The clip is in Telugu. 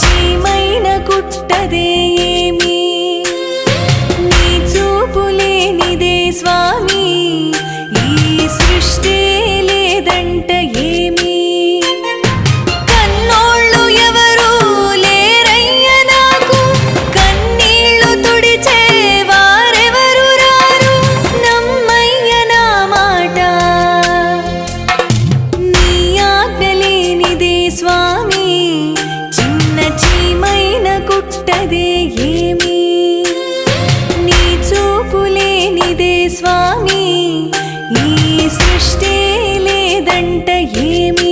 చీమైన కుట్టదే ఏమి నీ చూపులేనిదే స్వామి ఈ సృష్టి లేదంట ఏమి కన్నోళ్ళు ఎవరు లేరయ్య నాకు కన్నీళ్లు తుడిచే వారెవరు రారు నమ్మయ్య నా మాట నీ ఆజ్ఞ లేనిదే స్వామి చిన్న చీమైన కుట్టదే ఏమి నీ చూపు లేనిదే స్వామి ఈ సృష్టి లేదంట ఏమి